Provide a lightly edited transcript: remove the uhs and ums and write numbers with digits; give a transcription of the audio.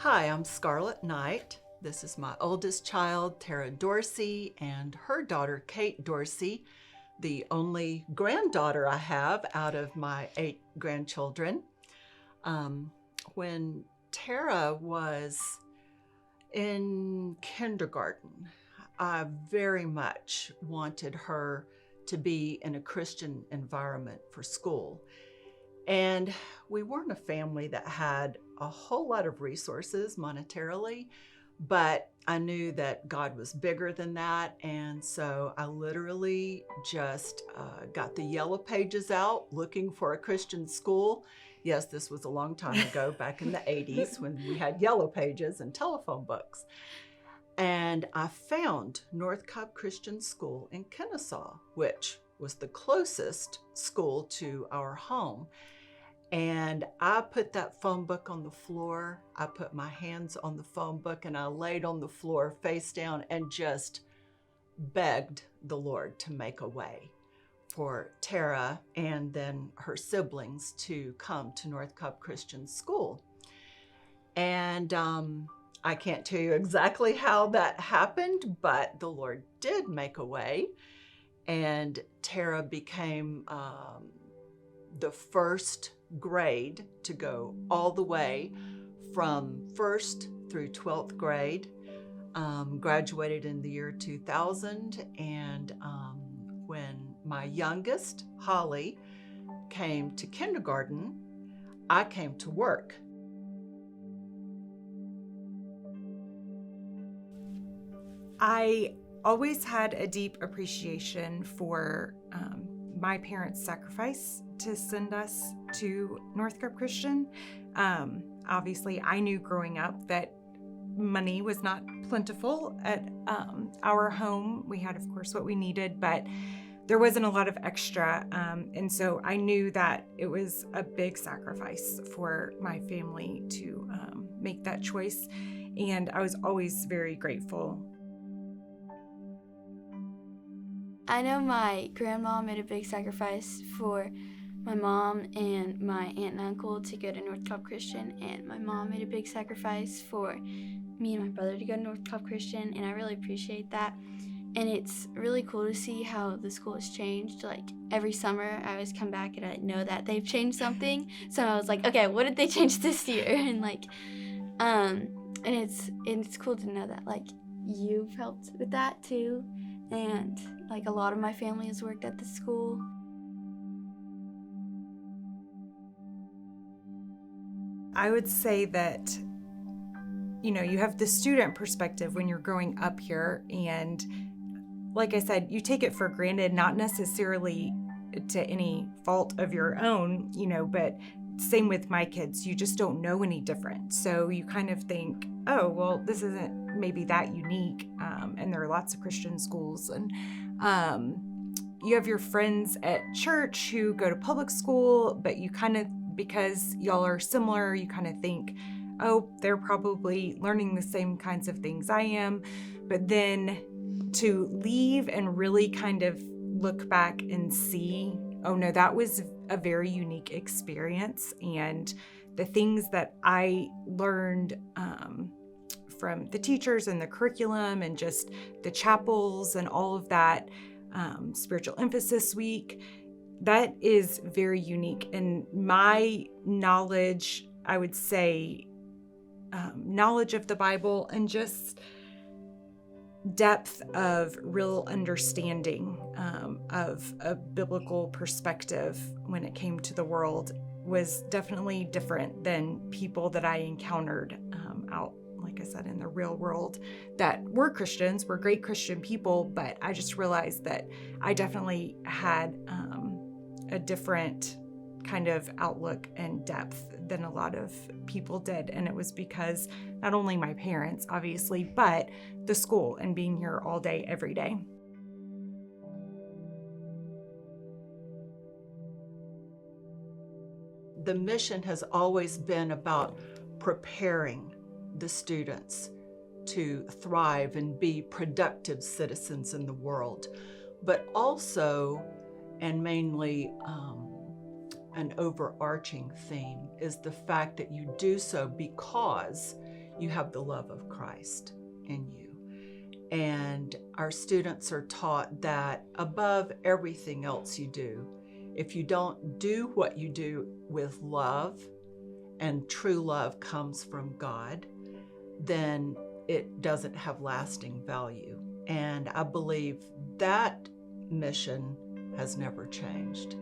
Hi, I'm Scarlet Knight. This is my oldest child, Tara Dorsey, and her daughter, Kate Dorsey, the only granddaughter I have out of my 8 grandchildren. When Tara was in kindergarten, I very much wanted her to be in a Christian environment for school. And we weren't a family that had a whole lot of resources monetarily, but I knew that God was bigger than that. And so I literally just got the yellow pages out looking for a Christian school. Yes, this was a long time ago, back in the 80s when we had yellow pages and telephone books. And I found North Cobb Christian School in Kennesaw, which was the closest school to our home. And I put that phone book on the floor. I put my hands on the phone book and I laid on the floor face down and just begged the Lord to make a way for Tara and then her siblings to come to North Cobb Christian School. And I can't tell you exactly how that happened, but the Lord did make a way. And Tara became the first grade to go all the way from 1st through 12th grade, graduated in the year 2000. And when my youngest, Holly, came to kindergarten, I came to work. I always had a deep appreciation for my parents' sacrifice to send us to North Cobb Christian. Obviously, I knew growing up that money was not plentiful at our home. We had, of course, what we needed, but there wasn't a lot of extra. And so I knew that it was a big sacrifice for my family to make that choice. And I was always very grateful. I know my grandma made a big sacrifice for my mom and my aunt and uncle to go to North Cobb Christian, and my mom made a big sacrifice for me and my brother to go to North Cobb Christian, and I really appreciate that. And it's really cool to see how the school has changed. Like every summer I always come back and I know that they've changed something. So I was like, okay, what did they change this year? And it's cool to know that like you've helped with that too. And like a lot of my family has worked at the school. I would say that, you have the student perspective when you're growing up here. And like I said, you take it for granted, not necessarily to any fault of your own, but same with my kids. You just don't know any different. So you kind of think, oh, well, this isn't maybe that unique. And there are lots of Christian schools. And you have your friends at church who go to public school, but you kind of, because y'all are similar, you kind of think, oh, they're probably learning the same kinds of things I am. But then to leave and really kind of look back and see, oh no, that was a very unique experience. And the things that I learned from the teachers and the curriculum and just the chapels and all of that, Spiritual Emphasis Week, that is very unique. And my knowledge, I would say, knowledge of the Bible and just depth of real understanding of a biblical perspective when it came to the world was definitely different than people that I encountered out, like I said, in the real world that were Christians, were great Christian people, but I just realized that I definitely had a different kind of outlook and depth than a lot of people did. And it was because not only my parents, obviously, but the school and being here all day, every day. The mission has always been about preparing the students to thrive and be productive citizens in the world, but also, and mainly, an overarching theme is the fact that you do so because you have the love of Christ in you. And our students are taught that above everything else you do, if you don't do what you do with love, and true love comes from God, then it doesn't have lasting value. And I believe that mission has never changed.